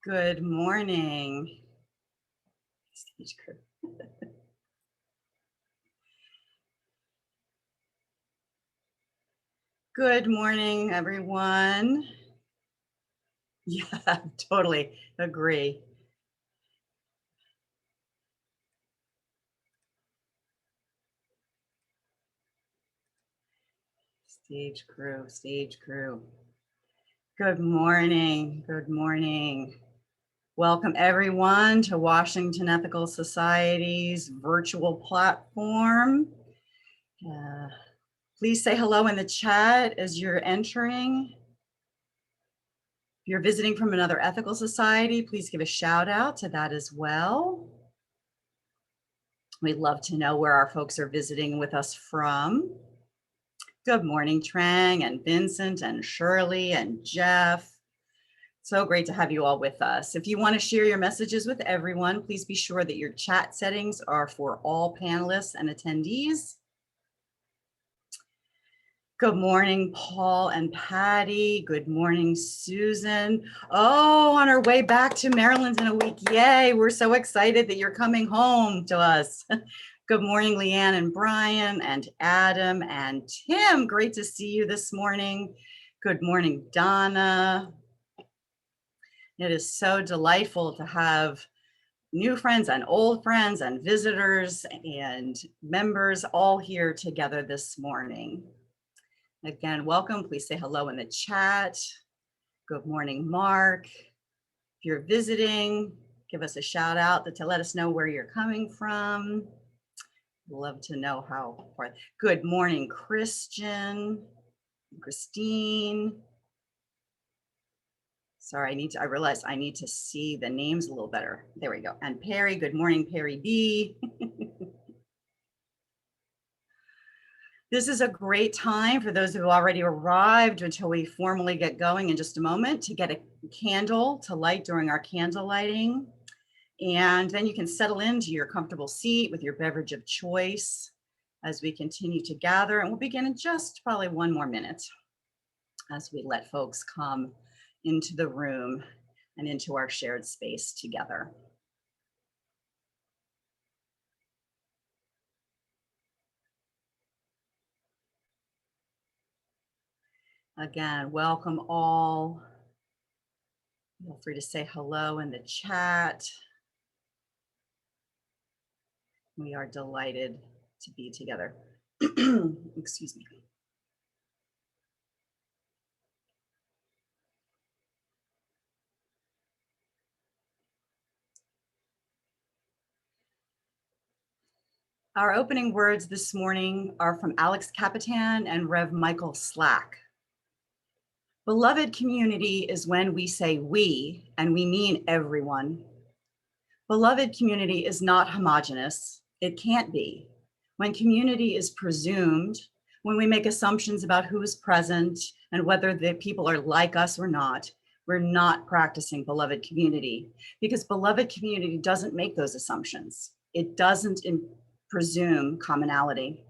Good morning. Stage crew. Good morning, everyone. Yeah, totally agree. Stage crew, stage crew. Good morning. Good morning. Welcome, everyone, to Washington Ethical Society's virtual platform. Please say hello in the chat as you're entering. If you're visiting from another ethical society, please give a shout out to that as well. We'd love to know where our folks are visiting with us from. Good morning, Trang and Vincent and Shirley and Jeff. So great to have you all with us. If you want to share your messages with everyone, please be sure that your chat settings are for all panelists and attendees. Good morning, Paul and Patty. Good morning, Susan. Oh, on our way back to Maryland in a week. Yay, we're so excited that you're coming home to us. Good morning, Leanne and Brian and Adam and Tim. Great to see you this morning. Good morning, Donna. It is so delightful to have new friends and old friends and visitors and members all here together this morning. Again, welcome. Please say hello in the chat. Good morning, Mark. If you're visiting, give us a shout out to let us know where you're coming from. Love to know how far. Good morning, Christian, Christine. Sorry, I realized I need to see the names a little better. There we go. And Perry, good morning, Perry B. This is a great time for those who already arrived until we formally get going in just a moment to get a candle to light during our candle lighting. And then you can settle into your comfortable seat with your beverage of choice as we continue to gather. And we'll begin in just probably one more minute as we let folks come into the room and into our shared space together. Again, welcome all. Feel free to say hello in the chat. We are delighted to be together. Excuse me. Our opening words this morning are from Alex Capitan and Rev Michael Slack. Beloved community is when we say we, and we mean everyone. Beloved community is not homogenous. It can't be. When community is presumed, when we make assumptions about who is present and whether the people are like us or not, we're not practicing beloved community, because beloved community doesn't make those assumptions. It doesn't presume commonality.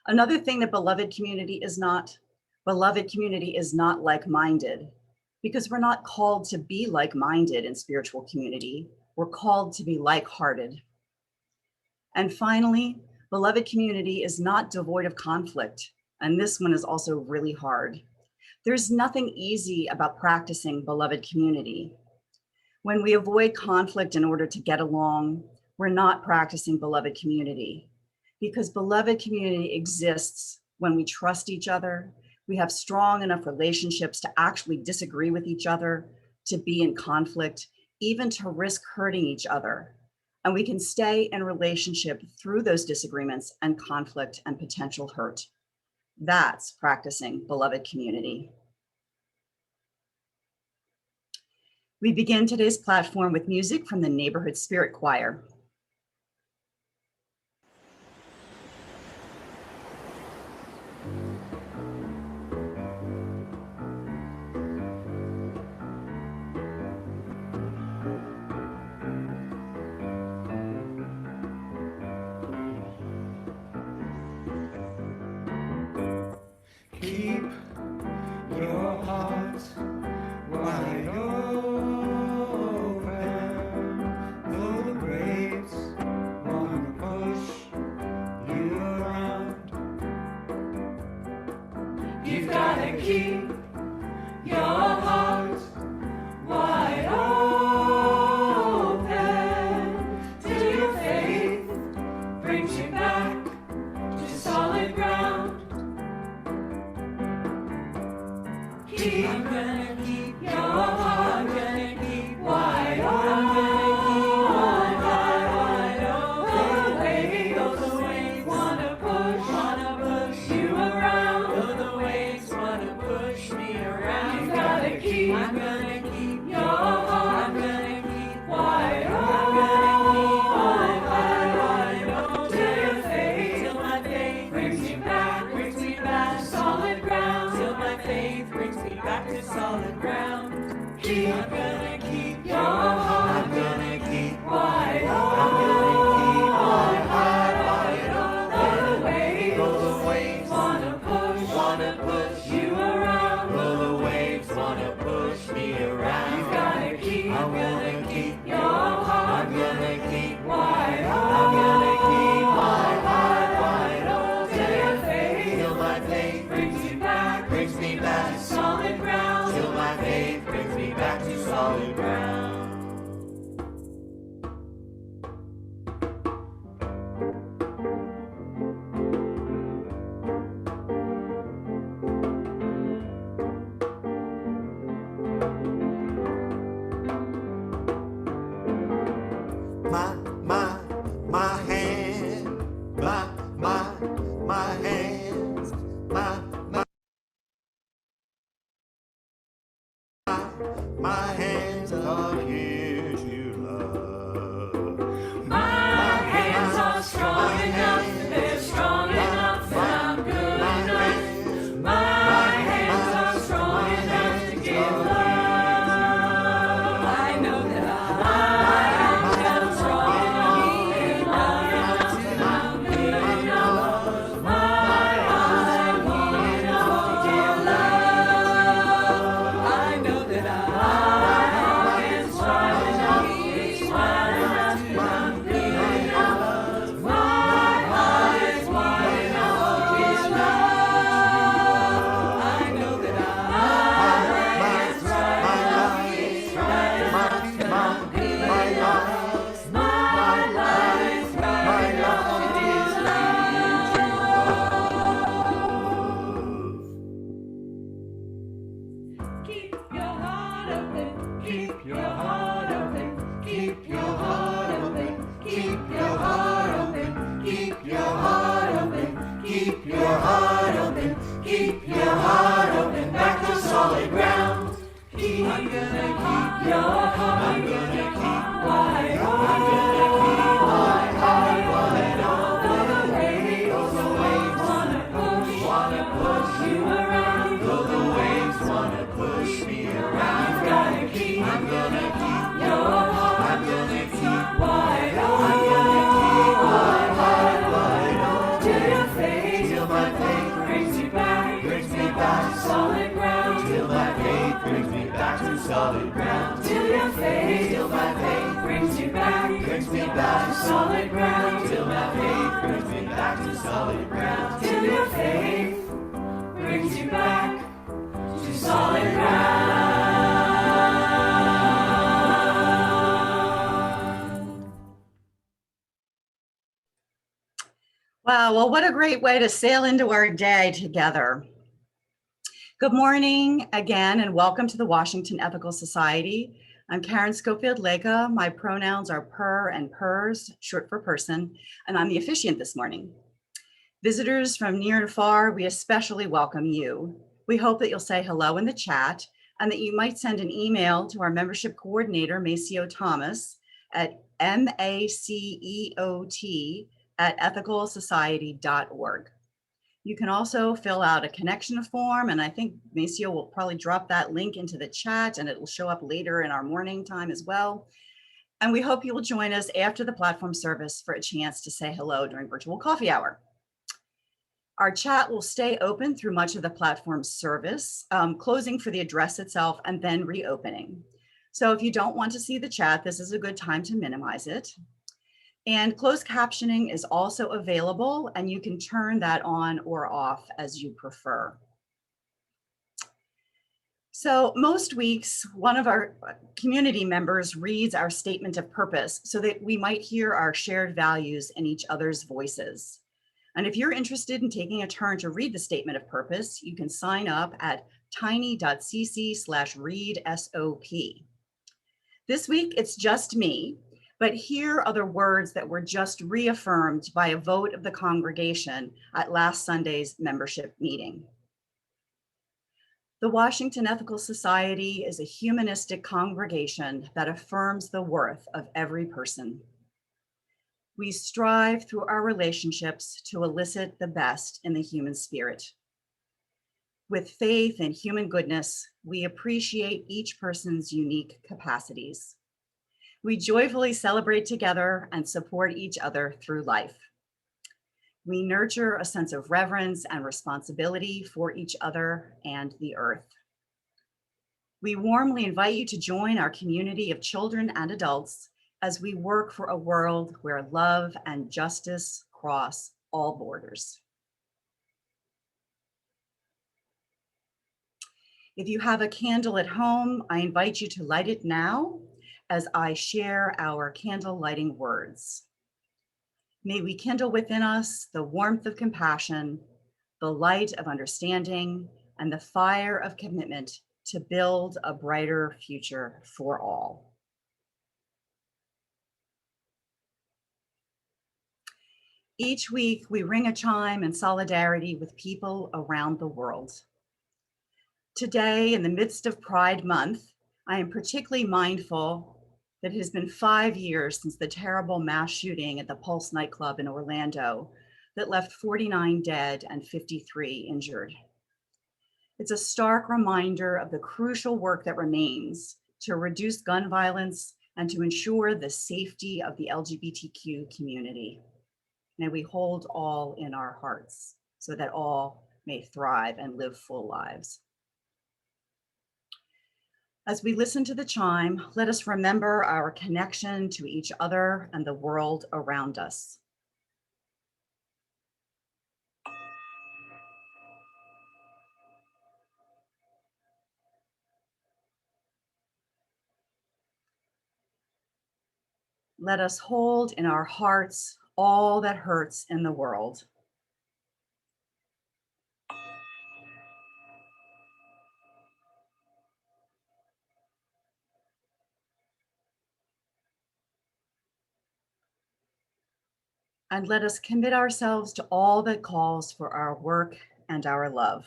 Another thing that beloved community is not like-minded, because we're not called to be like-minded in spiritual community. We're called to be like-hearted. And finally, beloved community is not devoid of conflict. And this one is also really hard. There's nothing easy about practicing beloved community. When we avoid conflict in order to get along, we're not practicing beloved community, because beloved community exists when we trust each other. We have strong enough relationships to actually disagree with each other, to be in conflict, even to risk hurting each other. And we can stay in relationship through those disagreements and conflict and potential hurt. That's practicing beloved community. We begin today's platform with music from the Neighborhood Spirit Choir. Keep your heart wide open. keep your heart. I'm gonna keep wide open. I'm gonna keep my heart wide open. Roll the waves, wanna push you around. Roll the waves, wanna push me around. You gotta keep, I'm gonna keep your heart. I'm gonna keep wide open. I'm gonna keep my heart wide open. Till your faith, till my faith brings me back to solid ground. Till my faith brings me back to solid ground. My hands are here to love. My hands are strong enough, they're strong enough, and I'm good enough. My hands are strong enough to give love. I know that I am strong enough, and I'm good enough. I'm good enough to give love. I know that I am strong enough, and I'm good enough. My heart is wide enough to give love. I know that I am strong enough, and I'm good enough. My life is right enough to give love. Keep your heart open, keep your heart open, keep your heart open, keep your heart open, keep your heart open, keep your heart open, keep your heart open, back to solid ground. I'm gonna keep your heart, I'm gonna keep wide open, I'm gonna keep my heart wide open. The waves wanna push you around. The waves wanna push me around. You've gotta keep, I'm gonna keep your heart, I'm gonna keep wide open. I'm gonna keep my heart wide open. Till your faith, till my faith brings me back to solid ground. Till my faith brings me back to solid ground. Till your faith, till my faith brings me back to solid ground. Till my faith brings me back to solid ground. Till your faith brings you back to solid ground. Wow, well, what a great way to sail into our day together. Good morning again, and welcome to the Washington Ethical Society. I'm Karen Schofield-Lega. My pronouns are per and pers, short for person, and I'm the officiant this morning. Visitors from near and far, we especially welcome you. We hope that you'll say hello in the chat and that you might send an email to our membership coordinator, Maceo Thomas, at maceot@ethicalsociety.org. You can also fill out a connection form, and I think Maceo will probably drop that link into the chat, and it will show up later in our morning time as well. And we hope you will join us after the platform service for a chance to say hello during virtual coffee hour. Our chat will stay open through much of the platform service, closing for the address itself and then reopening. So if you don't want to see the chat, this is a good time to minimize it. And closed captioning is also available, and you can turn that on or off as you prefer. So most weeks, one of our community members reads our statement of purpose so that we might hear our shared values in each other's voices. And if you're interested in taking a turn to read the statement of purpose, you can sign up at tiny.cc/readsop. This week, it's just me. But here are the words that were just reaffirmed by a vote of the congregation at last Sunday's membership meeting. The Washington Ethical Society is a humanistic congregation that affirms the worth of every person. We strive through our relationships to elicit the best in the human spirit. With faith and human goodness, we appreciate each person's unique capacities. We joyfully celebrate together and support each other through life. We nurture a sense of reverence and responsibility for each other and the earth. We warmly invite you to join our community of children and adults as we work for a world where love and justice cross all borders. If you have a candle at home, I invite you to light it now as I share our candle lighting words. May we kindle within us the warmth of compassion, the light of understanding, and the fire of commitment to build a brighter future for all. Each week, we ring a chime in solidarity with people around the world. Today, in the midst of Pride Month, I am particularly mindful that it has been 5 years since the terrible mass shooting at the Pulse nightclub in Orlando that left 49 dead and 53 injured. It's a stark reminder of the crucial work that remains to reduce gun violence and to ensure the safety of the LGBTQ community. May we hold all in our hearts so that all may thrive and live full lives. As we listen to the chime, let us remember our connection to each other and the world around us. Let us hold in our hearts all that hurts in the world. And let us commit ourselves to all that calls for our work and our love.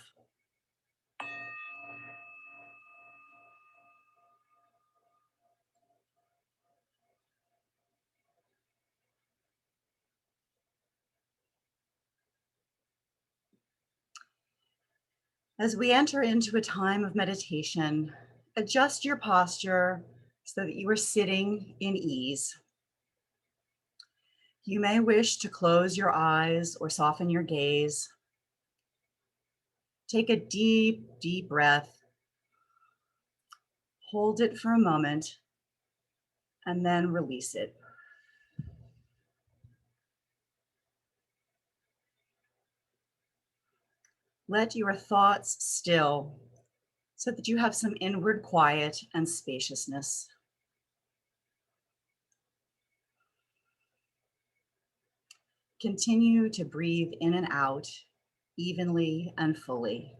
As we enter into a time of meditation, adjust your posture so that you are sitting in ease. You may wish to close your eyes or soften your gaze. Take a deep, deep breath. Hold it for a moment and then release it. Let your thoughts still so that you have some inward quiet and spaciousness. Continue to breathe in and out evenly and fully.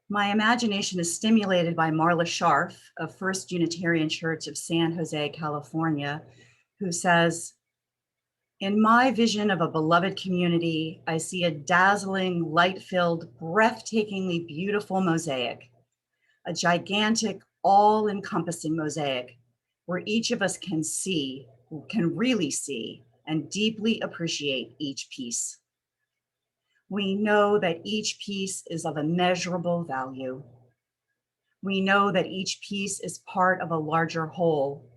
My imagination is stimulated by Marla Scharf of First Unitarian Church of San Jose, California, who says, "In my vision of a beloved community, I see a dazzling, light-filled, breathtakingly beautiful mosaic, a gigantic, all-encompassing mosaic where each of us can really see, and deeply appreciate each piece. We know that each piece is of immeasurable value. We know that each piece is part of a larger whole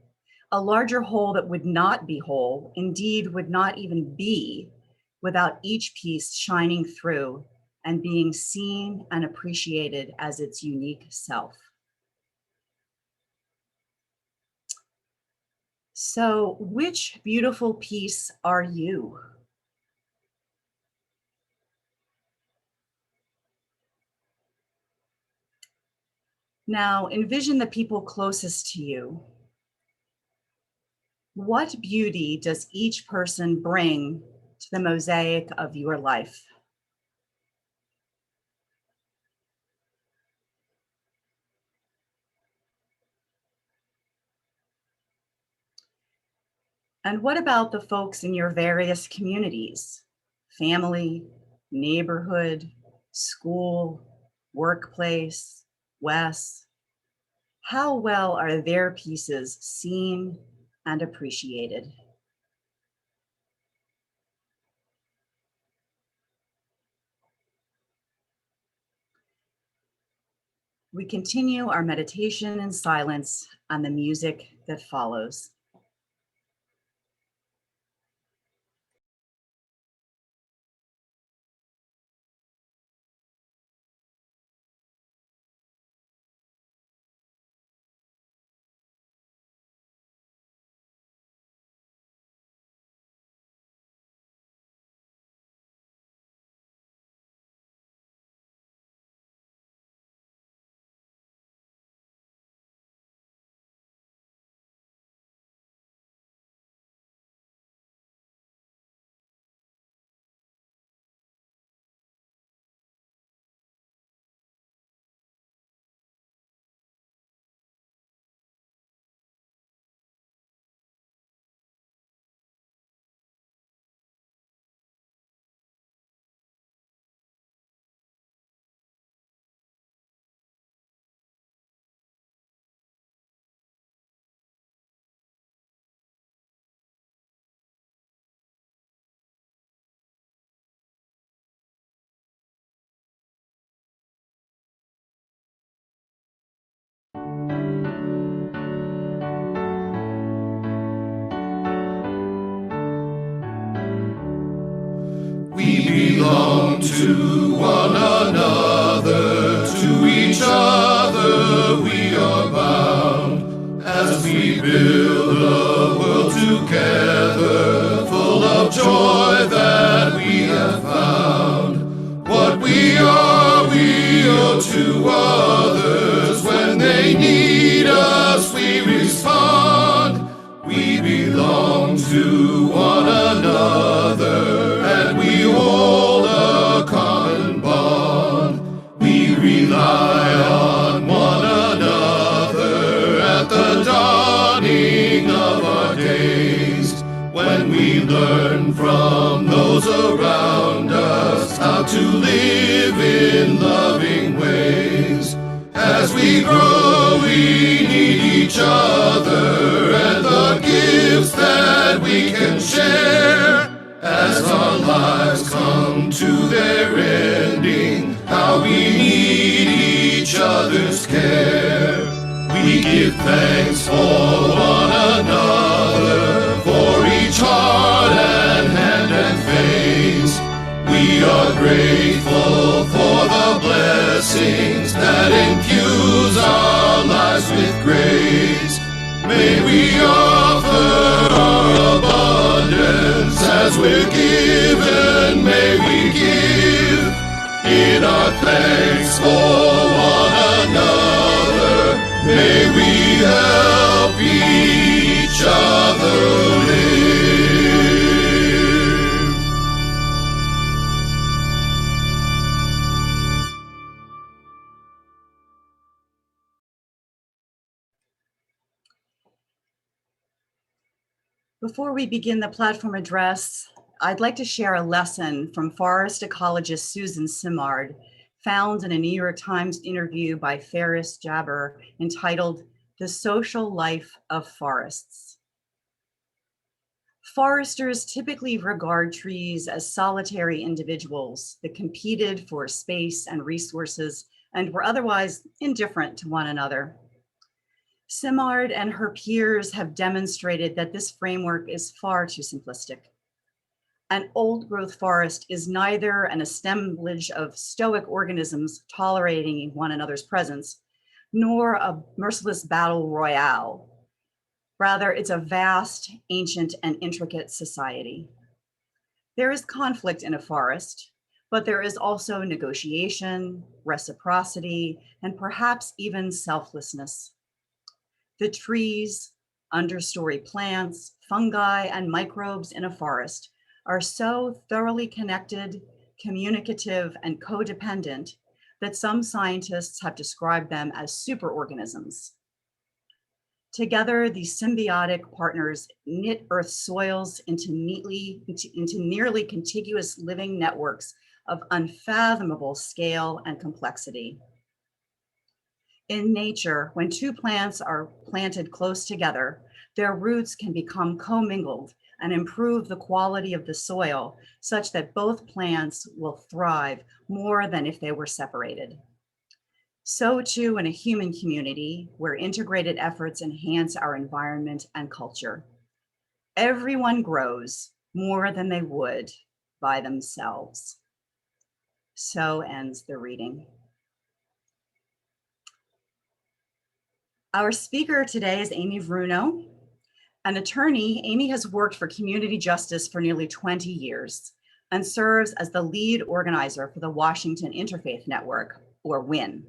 that would not be whole, indeed would not even be, without each piece shining through and being seen and appreciated as its unique self." So, which beautiful piece are you? Now, envision the people closest to you. What beauty does each person bring to the mosaic of your life? And what about the folks in your various communities? Family, neighborhood, school, workplace, Wes? How well are their pieces seen and appreciated? We continue our meditation in silence on the music that follows. We belong to one another, to each other we are bound, as we build a world together, full of joy that we have found. What we are, we owe to others. When they need us, we respond. We belong to one another, and we hold a common bond. We rely on one another at the dawning of our days, when we learn from those around us how to live in loving ways. As we grow, we need each other and the gifts that we can share. As our lives come to their ending, how we need each other's care. We give thanks for one another, for each heart and hand and face. We are grateful for the blessings that infuse our lives with grace. May we offer our abundance as we're given. May we give in our thanks for one another. May we help each other live. Before we begin the platform address, I'd like to share a lesson from forest ecologist Susan Simard, found in a New York Times interview by Ferris Jabber entitled "The Social Life of Forests." Foresters typically regard trees as solitary individuals that competed for space and resources and were otherwise indifferent to one another. Simard and her peers have demonstrated that this framework is far too simplistic. An old-growth forest is neither an assemblage of stoic organisms tolerating one another's presence, nor a merciless battle royale. Rather, it's a vast, ancient, and intricate society. There is conflict in a forest, but there is also negotiation, reciprocity, and perhaps even selflessness. The trees, understory plants, fungi, and microbes in a forest are so thoroughly connected, communicative, and codependent that some scientists have described them as superorganisms. Together, these symbiotic partners knit Earth's soils into nearly contiguous living networks of unfathomable scale and complexity. In nature, when two plants are planted close together, their roots can become commingled and improve the quality of the soil such that both plants will thrive more than if they were separated. So too in a human community where integrated efforts enhance our environment and culture. Everyone grows more than they would by themselves. So ends the reading. Our speaker today is Amy Vruno. An attorney, Amy has worked for community justice for nearly 20 years and serves as the lead organizer for the Washington Interfaith Network, or WIN.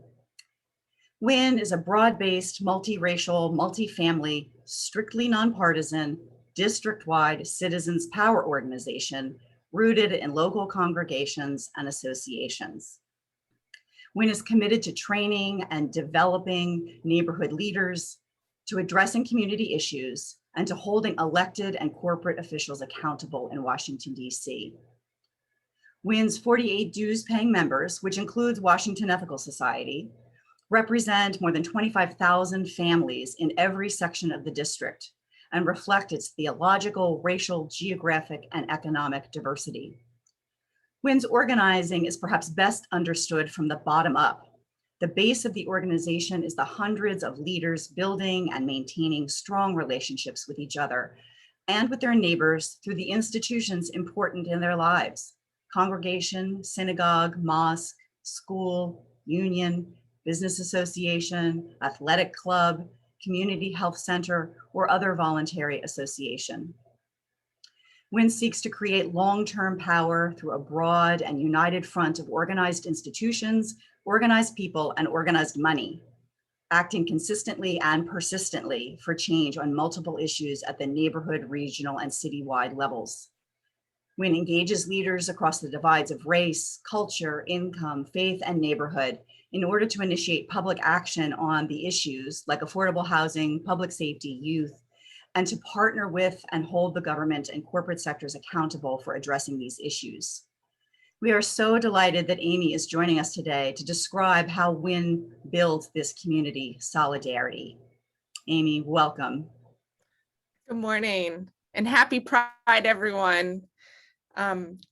WIN is a broad-based, multiracial, multifamily, strictly nonpartisan, district-wide citizens power organization rooted in local congregations and associations. WIN is committed to training and developing neighborhood leaders, to addressing community issues, and to holding elected and corporate officials accountable in Washington, D.C. WIN's 48 dues-paying members, which includes Washington Ethical Society, represent more than 25,000 families in every section of the district and reflect its theological, racial, geographic, and economic diversity. WIN's organizing is perhaps best understood from the bottom up. The base of the organization is the hundreds of leaders building and maintaining strong relationships with each other and with their neighbors through the institutions important in their lives: congregation, synagogue, mosque, school, union, business association, athletic club, community health center, or other voluntary association. WIN seeks to create long-term power through a broad and united front of organized institutions, organized people, and organized money, acting consistently and persistently for change on multiple issues at the neighborhood, regional, and citywide levels. WIN engages leaders across the divides of race, culture, income, faith, and neighborhood in order to initiate public action on the issues like affordable housing, public safety, youth, and to partner with and hold the government and corporate sectors accountable for addressing these issues. We are so delighted that Amy is joining us today to describe how WIN builds this community solidarity. Amy, welcome. Good morning and happy Pride, everyone.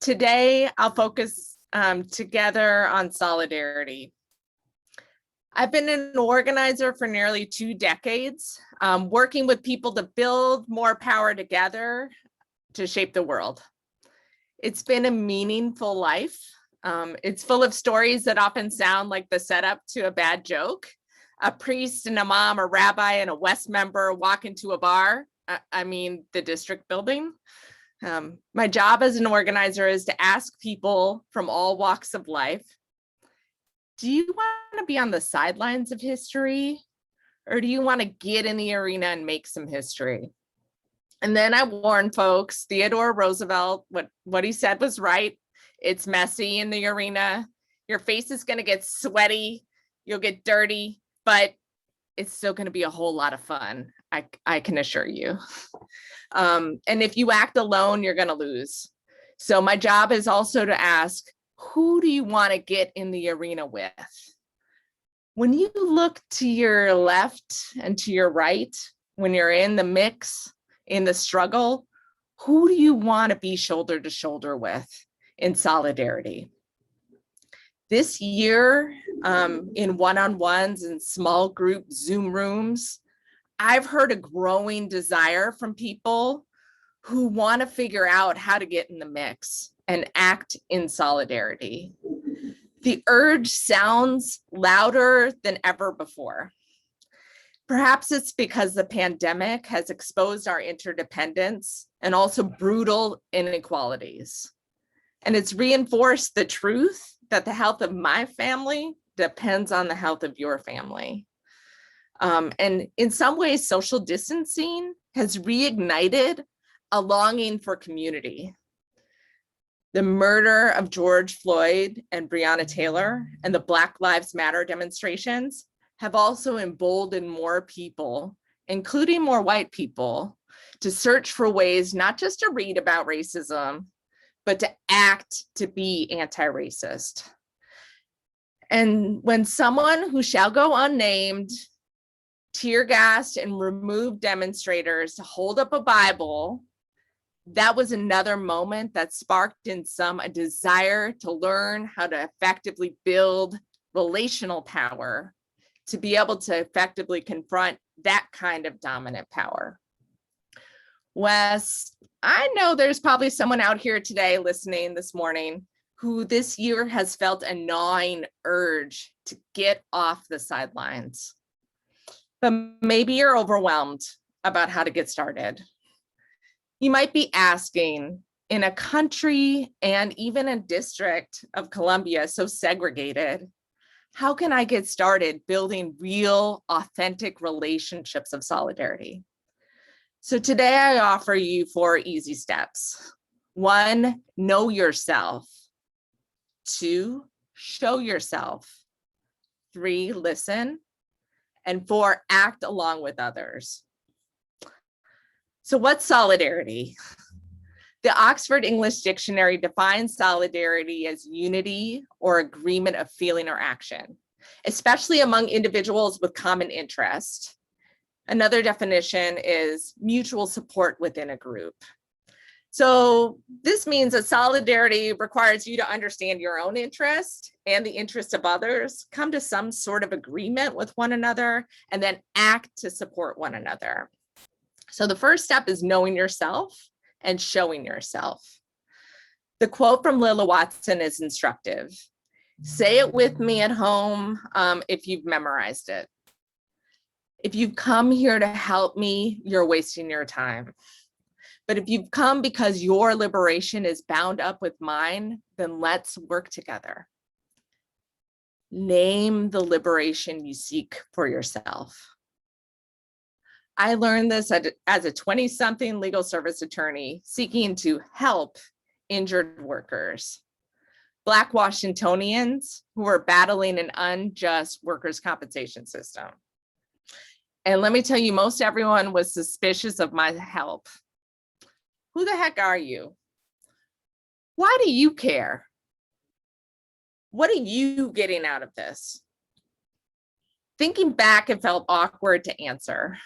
Today, I'll focus together on solidarity. I've been an organizer for nearly 2 decades, working with people to build more power together to shape the world. It's been a meaningful life. It's full of stories that often sound like the setup to a bad joke. A priest, an imam, a rabbi, and a West member walk into a bar, the district building. My job as an organizer is to ask people from all walks of life, do you want to be on the sidelines of history, or do you want to get in the arena and make some history? And then I warn folks, Theodore Roosevelt, what he said was right. It's messy in the arena. Your face is going to get sweaty. You'll get dirty, but it's still going to be a whole lot of fun. I can assure you. And if you act alone, you're going to lose. So my job is also to ask, who do you want to get in the arena with? When you look to your left and to your right, when you're in the mix, in the struggle, who do you want to be shoulder to shoulder with in solidarity? This year, in one-on-ones and small group Zoom rooms, I've heard a growing desire from people who want to figure out how to get in the mix and act in solidarity. The urge sounds louder than ever before. Perhaps it's because the pandemic has exposed our interdependence and also brutal inequalities. And it's reinforced the truth that the health of my family depends on the health of your family. And in some ways, social distancing has reignited a longing for community. The murder of George Floyd and Breonna Taylor and the Black Lives Matter demonstrations have also emboldened more people, including more white people, to search for ways not just to read about racism, but to act to be anti-racist. And when someone who shall go unnamed tear gassed and removed demonstrators to hold up a Bible, that was another moment that sparked in some a desire to learn how to effectively build relational power, to be able to effectively confront that kind of dominant power. Wes, I know there's probably someone out here today listening this morning who this year has felt a gnawing urge to get off the sidelines. But maybe you're overwhelmed about how to get started. You might be asking, in a country and even a district of Columbia so segregated, how can I get started building real, authentic relationships of solidarity? So today I offer you 4 easy steps. 1, know yourself. 2, show yourself. 3, listen. And 4, act along with others. So what's solidarity? The Oxford English Dictionary defines solidarity as unity or agreement of feeling or action, especially among individuals with common interest. Another definition is mutual support within a group. So this means that solidarity requires you to understand your own interest and the interest of others, come to some sort of agreement with one another, and then act to support one another. So the first step is knowing yourself and showing yourself. The quote from Lilla Watson is instructive. Say it with me at home if you've memorized it. If you've come here to help me, you're wasting your time. But if you've come because your liberation is bound up with mine, then let's work together. Name the liberation you seek for yourself. I learned this as a 20-something legal service attorney seeking to help injured workers, Black Washingtonians who were battling an unjust workers' compensation system. And let me tell you, most everyone was suspicious of my help. Who the heck are you? Why do you care? What are you getting out of this? Thinking back, it felt awkward to answer.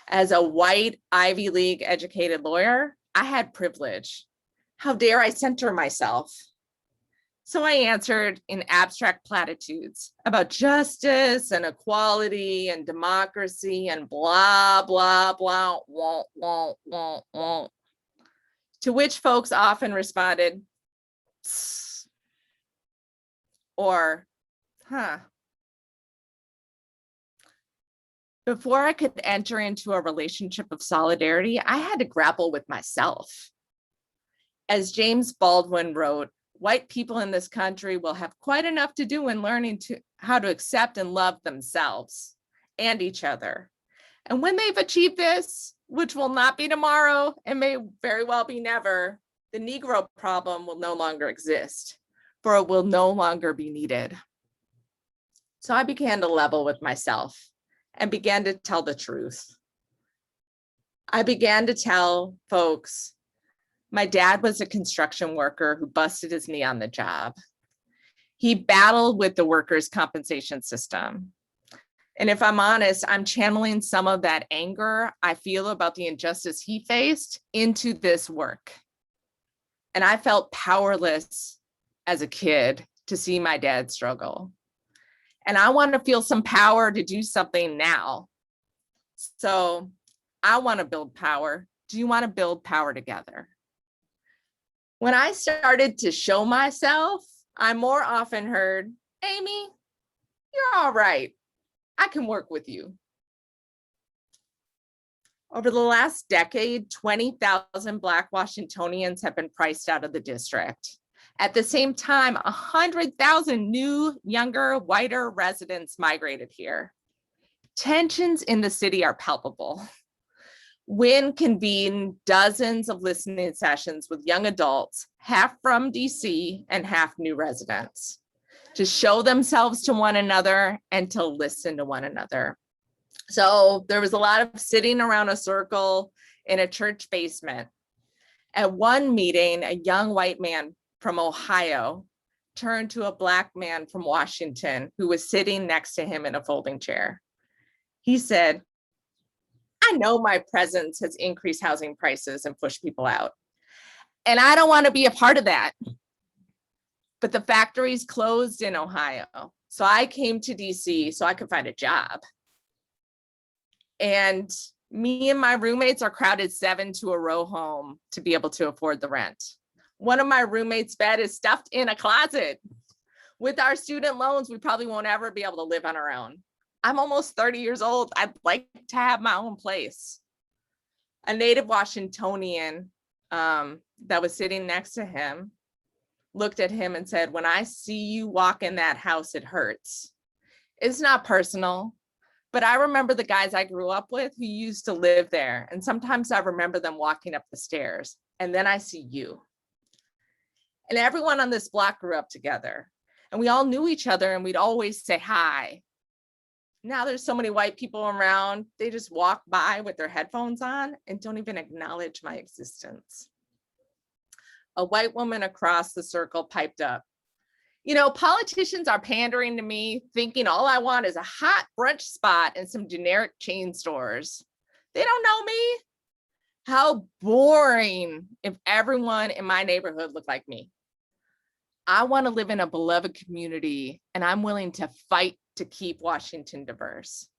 As a white Ivy League educated lawyer, I had privilege. How dare I center myself? So I answered in abstract platitudes about justice and equality and democracy and blah, blah, blah, wah, wah, wah, wah. To which folks often responded, psst, or, huh. Before I could enter into a relationship of solidarity, I had to grapple with myself. As James Baldwin wrote, white people in this country will have quite enough to do in learning how to accept and love themselves and each other. And when they've achieved this, which will not be tomorrow and may very well be never, the Negro problem will no longer exist, for it will no longer be needed. So I began to level with myself and began to tell the truth. I began to tell folks, my dad was a construction worker who busted his knee on the job. He battled with the workers' compensation system. And if I'm honest, I'm channeling some of that anger I feel about the injustice he faced into this work. And I felt powerless as a kid to see my dad struggle. And I want to feel some power to do something now. So I want to build power. Do you want to build power together? When I started to show myself, I more often heard, Amy, you're all right. I can work with you. Over the last decade, 20,000 Black Washingtonians have been priced out of the district. At the same time, 100,000 new, younger, whiter residents migrated here. Tensions in the city are palpable. Wynn convened dozens of listening sessions with young adults, half from DC and half new residents, to show themselves to one another and to listen to one another. So there was a lot of sitting around a circle in a church basement. At one meeting, a young white man from Ohio turned to a Black man from Washington who was sitting next to him in a folding chair. He said, "I know my presence has increased housing prices and pushed people out, and I don't want to be a part of that. But the factories closed in Ohio, so I came to DC so I could find a job. And me and my roommates are crowded 7 to a row home to be able to afford the rent. One of my roommates' bed is stuffed in a closet. With our student loans, we probably won't ever be able to live on our own. I'm almost 30 years old. I'd like to have my own place." A native Washingtonian that was sitting next to him looked at him and said, "When I see you walk in that house, it hurts. It's not personal, but I remember the guys I grew up with who used to live there. And sometimes I remember them walking up the stairs, and then I see you." And everyone on this block grew up together, and we all knew each other, and we'd always say hi. Now there's so many white people around, they just walk by with their headphones on and don't even acknowledge my existence. A white woman across the circle piped up, "You know, politicians are pandering to me, thinking all I want is a hot brunch spot and some generic chain stores. They don't know me. How boring if everyone in my neighborhood looked like me. I want to live in a beloved community, and I'm willing to fight to keep Washington diverse."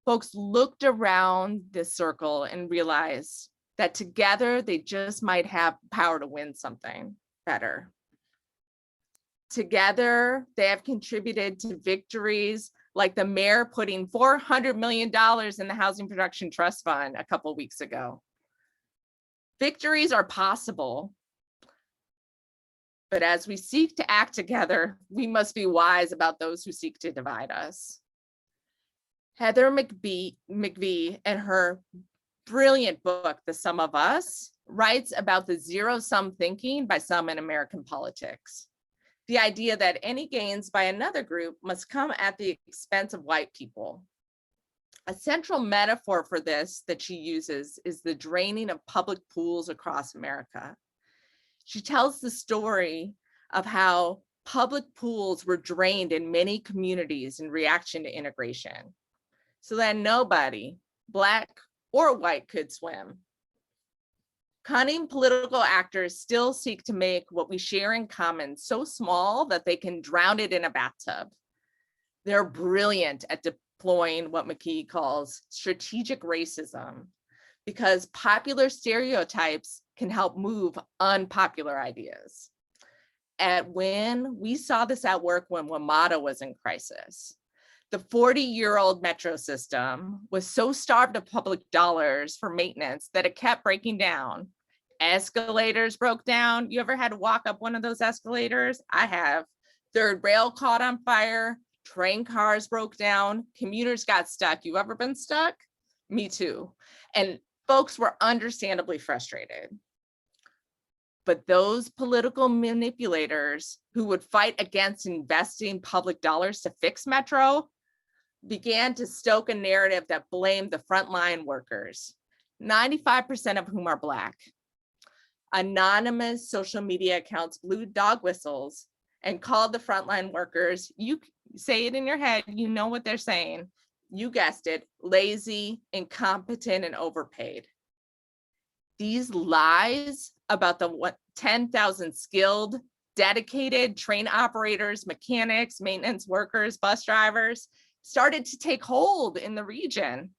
Folks looked around this circle and realized that together they just might have power to win something better. Together, they have contributed to victories like the mayor putting $400 million in the Housing Production Trust Fund a couple weeks ago. Victories are possible, but as we seek to act together, we must be wise about those who seek to divide us. Heather McVie and her brilliant book, The Sum of Us, writes about the zero-sum thinking by some in American politics. The idea that any gains by another group must come at the expense of white people. A central metaphor for this that she uses is the draining of public pools across America. She tells the story of how public pools were drained in many communities in reaction to integration, so that nobody, Black or white, could swim. Cunning political actors still seek to make what we share in common so small that they can drown it in a bathtub. They're brilliant at deploying what McKee calls strategic racism, because popular stereotypes can help move unpopular ideas. At Wynn, we saw this at work when WMATA was in crisis. The 40-year-old metro system was so starved of public dollars for maintenance that it kept breaking down. Escalators broke down. You ever had to walk up one of those escalators? I have. Third rail caught on fire. Train cars broke down. Commuters got stuck. You ever been stuck? Me too. And folks were understandably frustrated. But those political manipulators who would fight against investing public dollars to fix Metro began to stoke a narrative that blamed the frontline workers, 95% of whom are Black. Anonymous social media accounts blew dog whistles and called the frontline workers, you say it in your head, you know what they're saying, you guessed it, lazy, incompetent, and overpaid. These lies about the 10,000 skilled, dedicated train operators, mechanics, maintenance workers, bus drivers started to take hold in the region,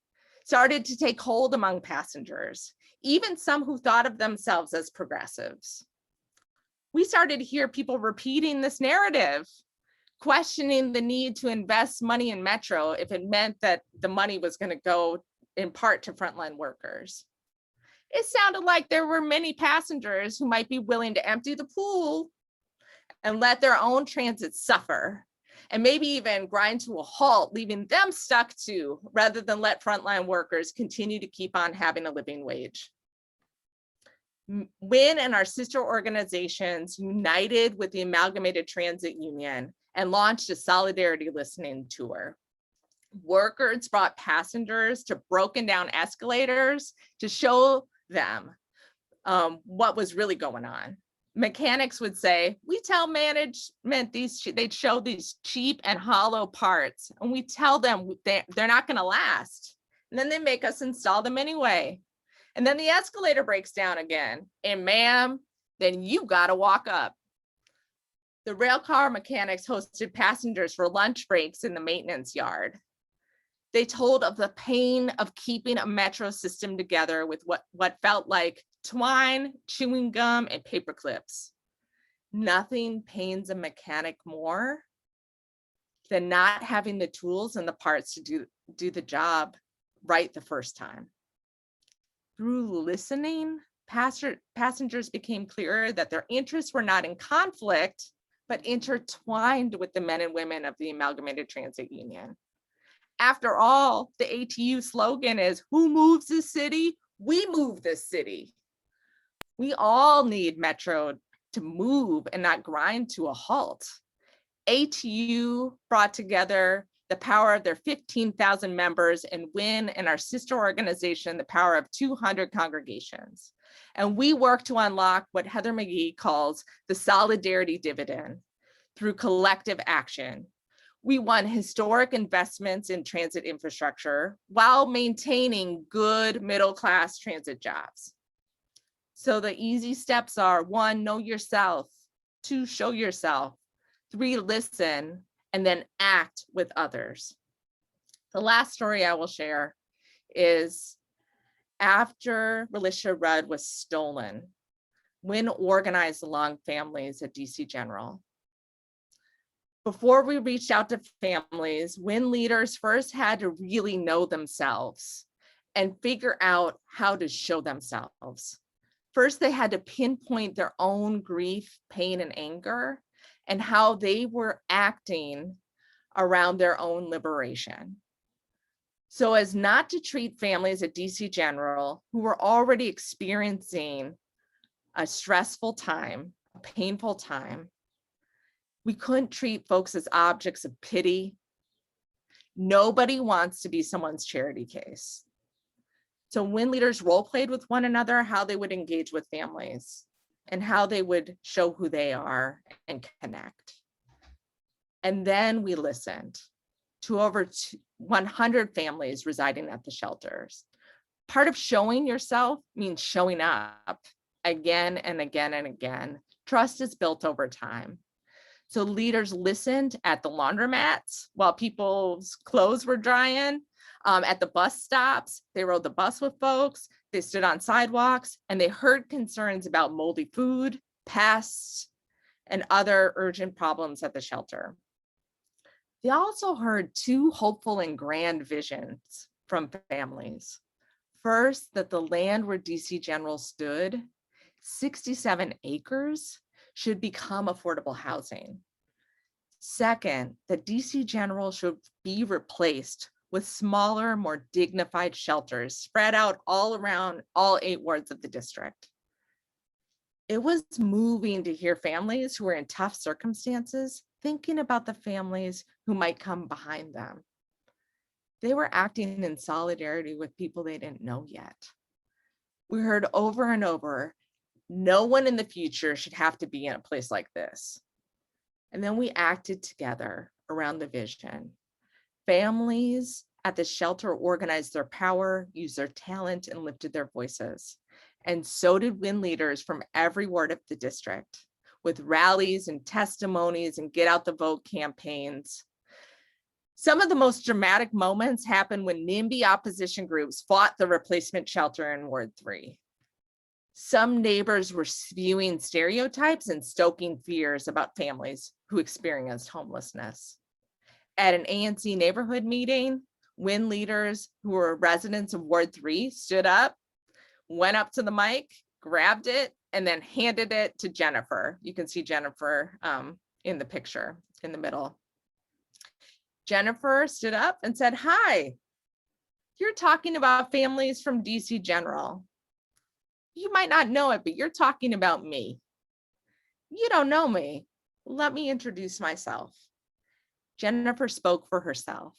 started to take hold among passengers, even some who thought of themselves as progressives. We started to hear people repeating this narrative, questioning the need to invest money in Metro if it meant that the money was going to go in part to frontline workers. It sounded like there were many passengers who might be willing to empty the pool and let their own transit suffer, and maybe even grind to a halt, leaving them stuck too, rather than let frontline workers continue to keep on having a living wage. Wynn and our sister organizations united with the Amalgamated Transit Union and launched a solidarity listening tour. Workers brought passengers to broken down escalators to show them what was really going on. Mechanics would say, we tell management they'd show these cheap and hollow parts, and we tell them they're not going to last. And then they make us install them anyway. And then the escalator breaks down again. And ma'am, then you got to walk up. The railcar mechanics hosted passengers for lunch breaks in the maintenance yard. They told of the pain of keeping a metro system together with what felt like twine, chewing gum, and paper clips. Nothing pains a mechanic more than not having the tools and the parts to do the job right the first time. Through listening, passengers became clearer that their interests were not in conflict, but intertwined with the men and women of the Amalgamated Transit Union. After all, the ATU slogan is, who moves the city? We move the city. We all need Metro to move and not grind to a halt. ATU brought together the power of their 15,000 members, and WIN and our sister organization, the power of 200 congregations. And we work to unlock what Heather McGee calls the solidarity dividend through collective action. We won historic investments in transit infrastructure while maintaining good middle-class transit jobs. So the easy steps are: 1, know yourself; 2, show yourself; 3, listen, and then act with others. The last story I will share is after Militia Rudd was stolen, WIN organized along families at DC General. Before we reached out to families, WIN leaders first had to really know themselves and figure out how to show themselves. First, they had to pinpoint their own grief, pain, and anger, and how they were acting around their own liberation, so as not to treat families at DC General who were already experiencing a stressful time, a painful time. We couldn't treat folks as objects of pity. Nobody wants to be someone's charity case. So WIN leaders role played with one another how they would engage with families and how they would show who they are and connect. And then we listened to over 100 families residing at the shelters. Part of showing yourself means showing up again and again and again. Trust is built over time. So leaders listened at the laundromats while people's clothes were drying, at the bus stops. They rode the bus with folks. They stood on sidewalks, and they heard concerns about moldy food, pests, and other urgent problems at the shelter. They also heard 2 hopeful and grand visions from families. First, that the land where DC General stood, 67 acres, should become affordable housing. Second, that DC General should be replaced with smaller, more dignified shelters spread out all around all 8 wards of the district. It was moving to hear families who were in tough circumstances thinking about the families who might come behind them. They were acting in solidarity with people they didn't know yet. We heard over and over, no one in the future should have to be in a place like this. And then we acted together around the vision. Families at the shelter organized their power, used their talent, and lifted their voices. And so did WIN leaders from every ward of the district, with rallies and testimonies and get out the vote campaigns. Some of the most dramatic moments happened when NIMBY opposition groups fought the replacement shelter in Ward 3. Some neighbors were spewing stereotypes and stoking fears about families who experienced homelessness. At an ANC neighborhood meeting, WIN leaders who were residents of Ward 3 stood up, went up to the mic, grabbed it, and then handed it to Jennifer. You can see Jennifer in the picture in the middle. Jennifer stood up and said, "Hi, you're talking about families from DC General. You might not know it, but you're talking about me. You don't know me. Let me introduce myself." Jennifer spoke for herself.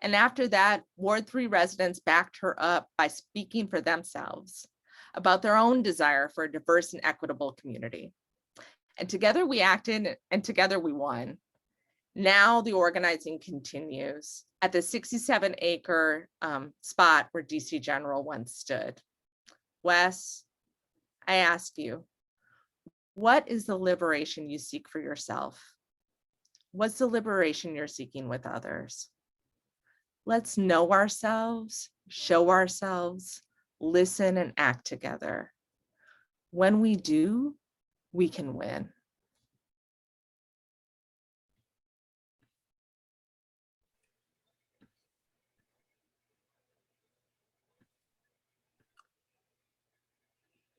And after that, Ward 3 residents backed her up by speaking for themselves about their own desire for a diverse and equitable community. And together we acted and together we won. Now the organizing continues at the 67-acre spot where DC General once stood. Wes, I ask you, what is the liberation you seek for yourself? What's the liberation you're seeking with others? Let's know ourselves, show ourselves, listen, and act together. When we do, we can win.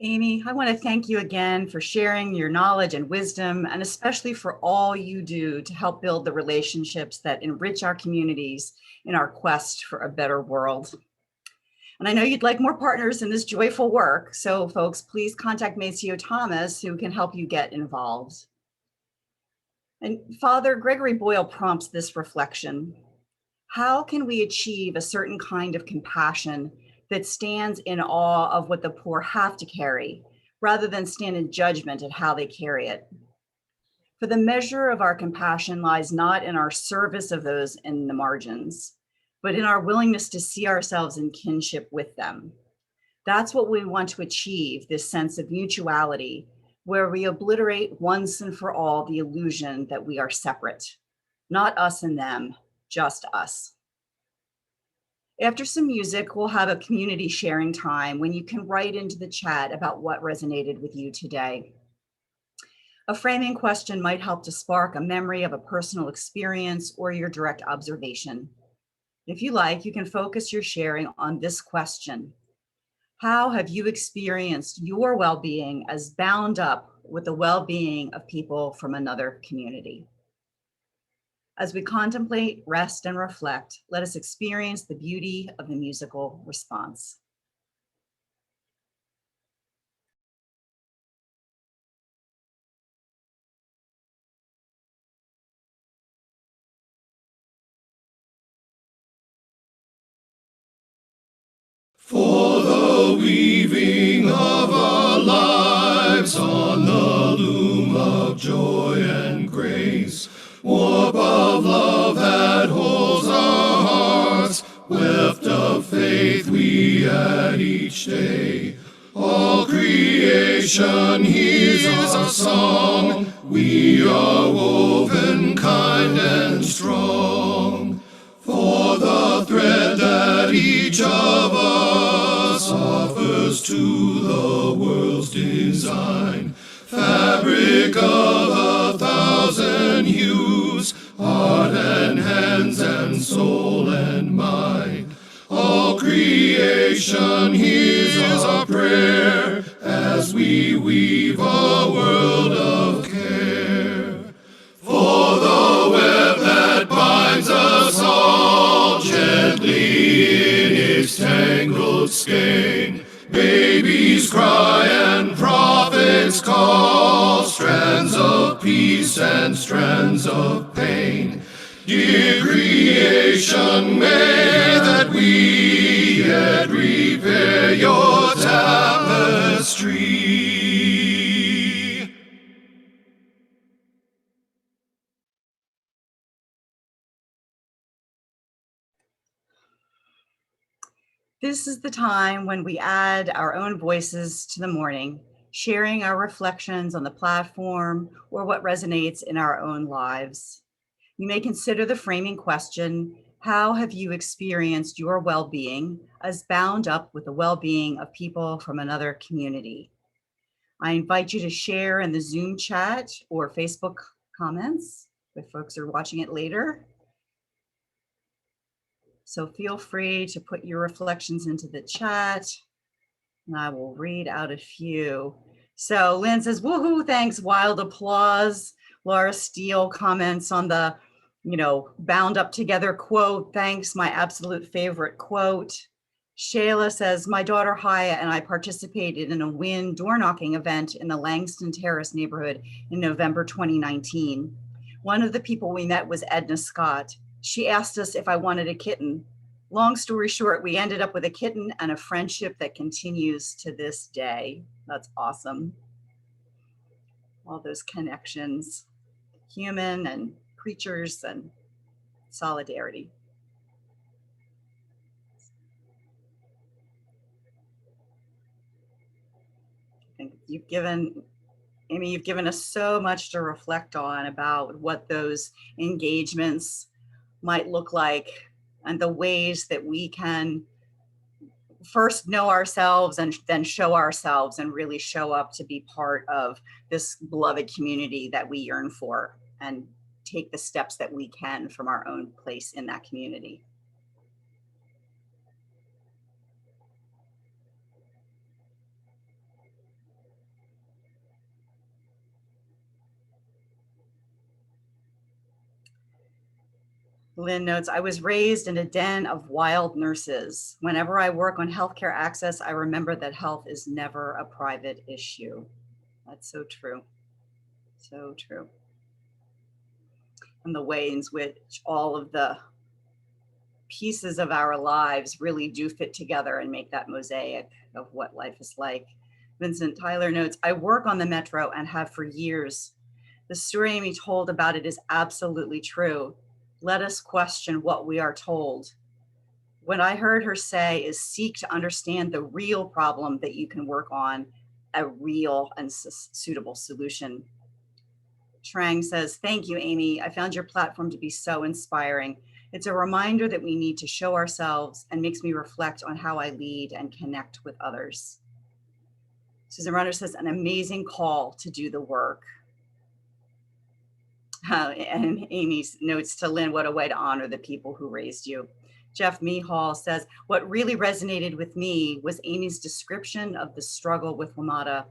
Amy, I want to thank you again for sharing your knowledge and wisdom, and especially for all you do to help build the relationships that enrich our communities in our quest for a better world. And I know you'd like more partners in this joyful work, so folks, please contact Maceo Thomas, who can help you get involved. And Father Gregory Boyle prompts this reflection. How can we achieve a certain kind of compassion that stands in awe of what the poor have to carry, rather than stand in judgment at how they carry it? For the measure of our compassion lies not in our service of those in the margins, but in our willingness to see ourselves in kinship with them. That's what we want to achieve, this sense of mutuality, where we obliterate once and for all the illusion that we are separate, not us and them, just us. After some music, we'll have a community sharing time when you can write into the chat about what resonated with you today. A framing question might help to spark a memory of a personal experience or your direct observation. If you like, you can focus your sharing on this question. How have you experienced your well-being as bound up with the well-being of people from another community? As we contemplate, rest, and reflect, let us experience the beauty of the musical response. For the weaving of our lives on the loom of joy and grace, warp of love that holds our hearts, weft of faith we add each day. All creation hears our song, we are woven kind and strong. For the thread that each of us offers to the world's design, fabric of 1,000 hues, heart and hands and soul and mind. All creation hears our prayer as we weave a world of care. For the web that binds us all gently in its tangled skein, babies cry and prophets call, strands of peace and strands of pain. Dear creation, may that we yet repair your tapestry. This is the time when we add our own voices to the morning, sharing our reflections on the platform or what resonates in our own lives. You may consider the framing question, how have you experienced your well-being as bound up with the well-being of people from another community? I invite you to share in the Zoom chat or Facebook comments if folks are watching it later. So feel free to put your reflections into the chat and I will read out a few. So Lynn says, woohoo, thanks, wild applause. Laura Steele comments on the, bound up together quote, thanks, my absolute favorite quote. Shayla says, my daughter Haya and I participated in a WIN door knocking event in the Langston Terrace neighborhood in November 2019. One of the people we met was Edna Scott. She asked us if I wanted a kitten. Long story short, we ended up with a kitten and a friendship that continues to this day. That's awesome. all those connections, human and creatures, and solidarity. I think Amy, you've given us so much to reflect on about what those engagements might look like and the ways that we can first know ourselves and then show ourselves and really show up to be part of this beloved community that we yearn for and take the steps that we can from our own place in that community. Lynn notes, I was raised in a den of wild nurses. Whenever I work on healthcare access, I remember that health is never a private issue. That's so true. So true. And the ways in which all of the pieces of our lives really do fit together and make that mosaic of what life is like. Vincent Tyler notes, I work on the Metro and have for years. The story Amy told about it is absolutely true. Let us question what we are told. What I heard her say is seek to understand the real problem that you can work on a real and suitable solution. Trang says, thank you, Amy. I found your platform to be so inspiring. It's a reminder that we need to show ourselves and makes me reflect on how I lead and connect with others. Susan Runner says, an amazing call to do the work. And Amy's notes to Lynn, what a way to honor the people who raised you. Jeff Mehall says, what really resonated with me was Amy's description of the struggle with WMATA.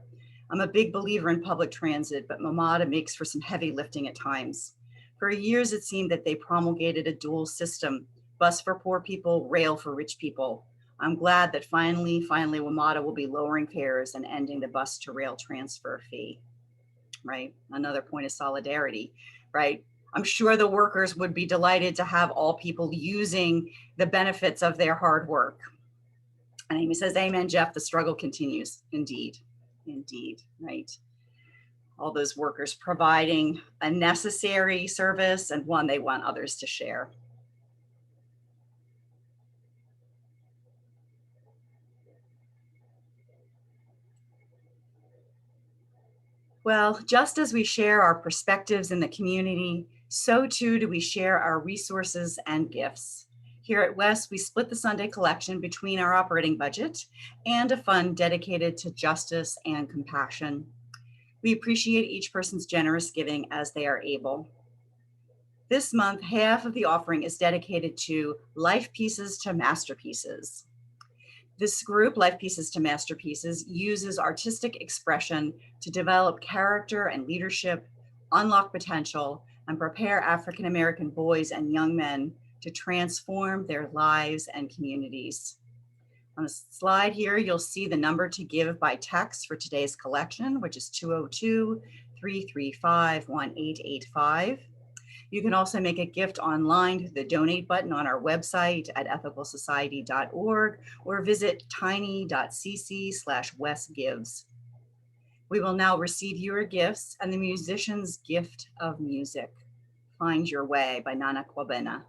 I'm a big believer in public transit, but WMATA makes for some heavy lifting at times. For years, it seemed that they promulgated a dual system, bus for poor people, rail for rich people. I'm glad that finally, WMATA will be lowering fares and ending the bus to rail transfer fee, right? Another point of solidarity, right? I'm sure the workers would be delighted to have all people using the benefits of their hard work. And Amy says, amen, Jeff, the struggle continues. Indeed, right? All those workers providing a necessary service and one they want others to share. Well, just as we share our perspectives in the community, so too do we share our resources and gifts. Here at West, we split the Sunday collection between our operating budget and a fund dedicated to justice and compassion. We appreciate each person's generous giving as they are able. This month, half of the offering is dedicated to Life Pieces to Masterpieces. This group, Life Pieces to Masterpieces, uses artistic expression to develop character and leadership, unlock potential, and prepare African-American boys and young men to transform their lives and communities. On the slide here, you'll see the number to give by text for today's collection, which is 202-335-1885. You can also make a gift online through the donate button on our website at ethicalsociety.org or visit tiny.cc/westgives. We will now receive your gifts and the musician's gift of music. Find Your Way by Nana Kwabena.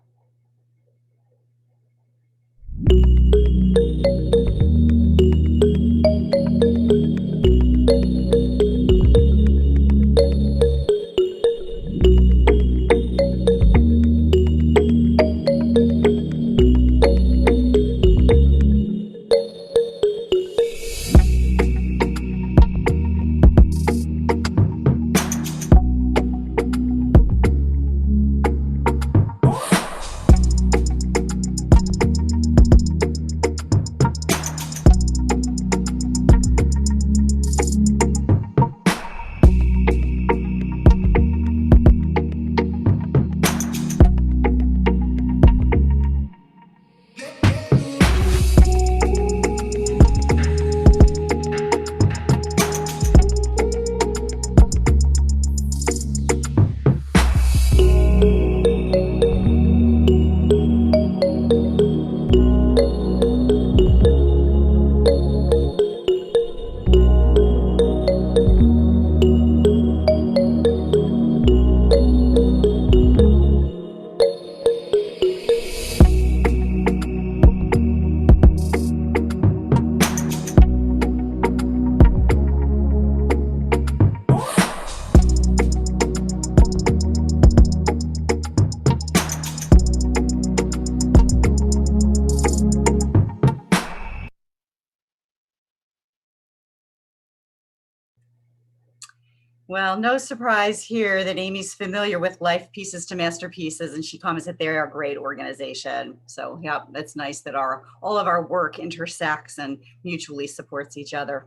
Well, no surprise here that Amy's familiar with Life Pieces to Masterpieces, and she comments that they are a great organization. So yeah, that's nice that all of our work intersects and mutually supports each other.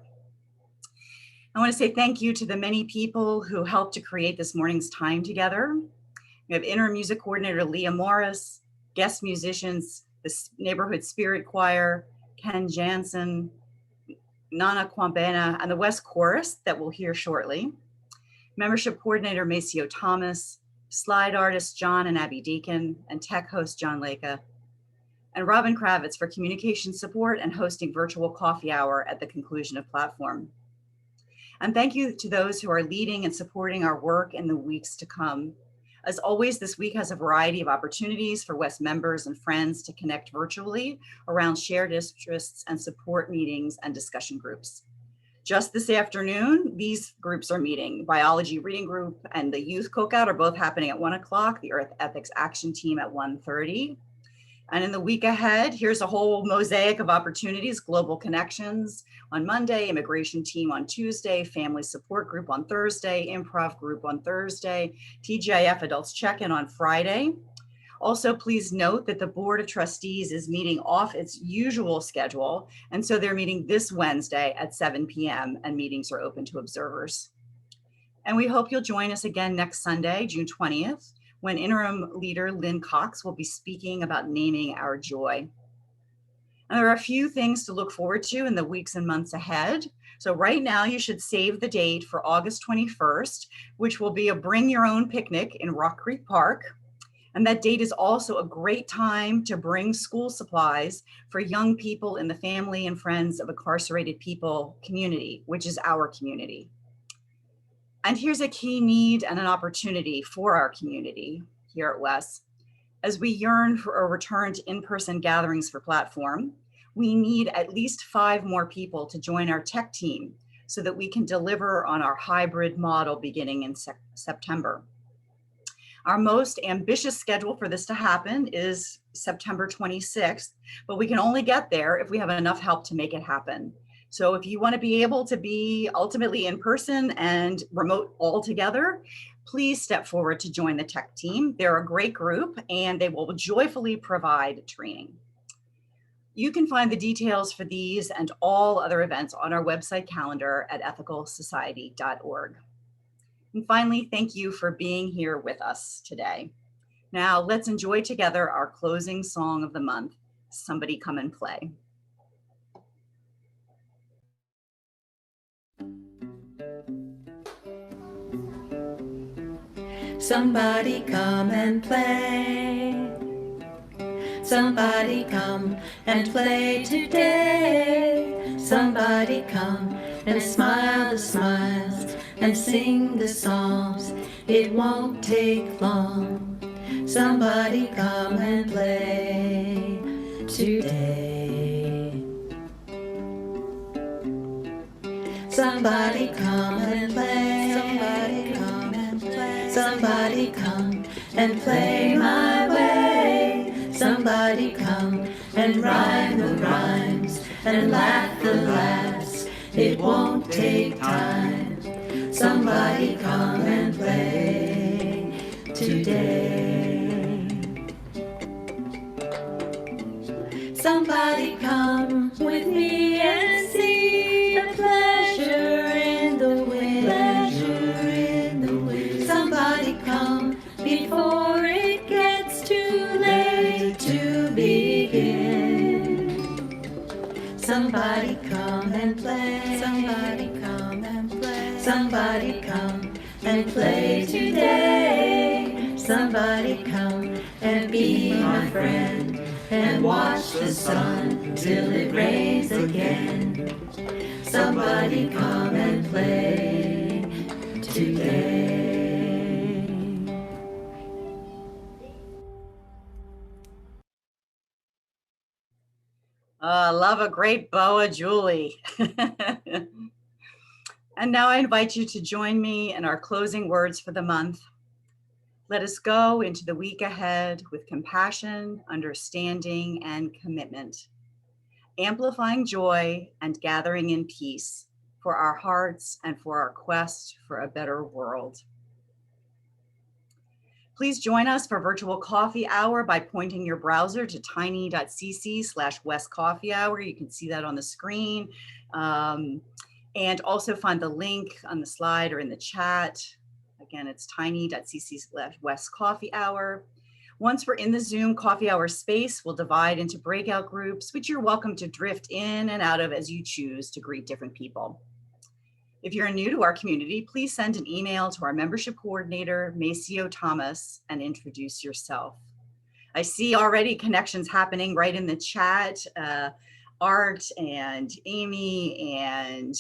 I want to say thank you to the many people who helped to create this morning's time together. We have interim music coordinator Leah Morris, guest musicians, the Neighborhood Spirit Choir, Ken Jansen, Nana Kwambena, and the West Chorus that we'll hear shortly. Membership coordinator Maceo Thomas, slide artists John and Abby Deacon, and tech host John Leka, and Robin Kravitz for communication support and hosting virtual coffee hour at the conclusion of platform. And thank you to those who are leading and supporting our work in the weeks to come. As always, this week has a variety of opportunities for West members and friends to connect virtually around shared interests and support meetings and discussion groups. Just this afternoon, these groups are meeting. Biology Reading Group and the Youth Cookout are both happening at 1 o'clock, the Earth Ethics Action Team at 1:30. And in the week ahead, here's a whole mosaic of opportunities: Global Connections on Monday, Immigration Team on Tuesday, Family Support Group on Thursday, Improv Group on Thursday, TGIF Adults Check-In on Friday. Also, please note that the Board of Trustees is meeting off its usual schedule, and so they're meeting this Wednesday at 7 p.m. and meetings are open to observers. And we hope you'll join us again next Sunday, June 20th, when interim leader Lynn Cox will be speaking about naming our joy. And there are a few things to look forward to in the weeks and months ahead. So right now you should save the date for August 21st, which will be a bring your own picnic in Rock Creek Park. And that date is also a great time to bring school supplies for young people in the family and friends of incarcerated people community, which is our community. And here's a key need and an opportunity for our community here at WES. As we yearn for a return to in-person gatherings for platform, we need at least 5 more people to join our tech team so that we can deliver on our hybrid model beginning in September. Our most ambitious schedule for this to happen is September 26th, but we can only get there if we have enough help to make it happen. So if you want to be able to be ultimately in person and remote altogether, please step forward to join the tech team. They're a great group and they will joyfully provide training. You can find the details for these and all other events on our website calendar at ethicalsociety.org. And finally, thank you for being here with us today. Now let's enjoy together our closing song of the month, Somebody Come and Play. Somebody come and play. Somebody come and play today. Somebody come and smile the smiles and sing the songs. It won't take long. Somebody come and play today. Somebody come and play. Somebody come and play. Somebody come and play my way. Somebody come and rhyme the rhymes and laugh the laughs. It won't take time. Somebody come and play today. Somebody come with me and see the pleasure in the wind. Pleasure in the wind. Somebody come before it gets too late to begin. Somebody come and play. Somebody come and play. Somebody come and play today. Somebody come and be my friend and watch the sun till it rains again. Somebody come and play today. Love a great boa, Julie. And now I invite you to join me in our closing words for the month. Let us go into the week ahead with compassion, understanding, and commitment, amplifying joy and gathering in peace for our hearts, and for our quest for a better world. Please join us for virtual coffee hour by pointing your browser to tiny.cc/West Coffee Hour. You can see that on the screen. And also find the link on the slide or in the chat. Again, it's tiny.cc/West Coffee Hour. Once we're in the Zoom coffee hour space, we'll divide into breakout groups, which you're welcome to drift in and out of as you choose to greet different people. If you're new to our community, please send an email to our membership coordinator, Maceo Thomas, and introduce yourself. I see already connections happening right in the chat. Art and Amy and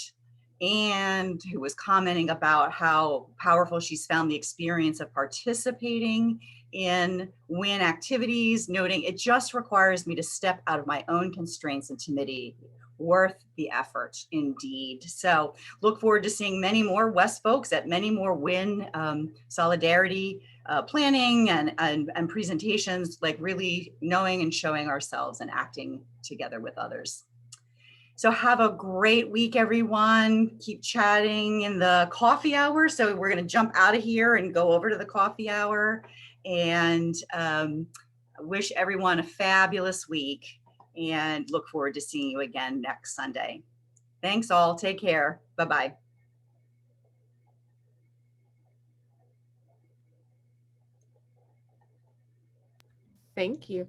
Anne, who was commenting about how powerful she's found the experience of participating in WIN activities, noting it just requires me to step out of my own constraints and timidity. Worth the effort, indeed. So look forward to seeing many more West folks at many more WIN solidarity planning and presentations, like really knowing and showing ourselves and acting together with others. So have a great week, everyone. Keep chatting in the coffee hour. So we're going to jump out of here and go over to the coffee hour, and wish everyone a fabulous week, and look forward to seeing you again next Sunday. Thanks all. Take care. Bye-bye. Thank you.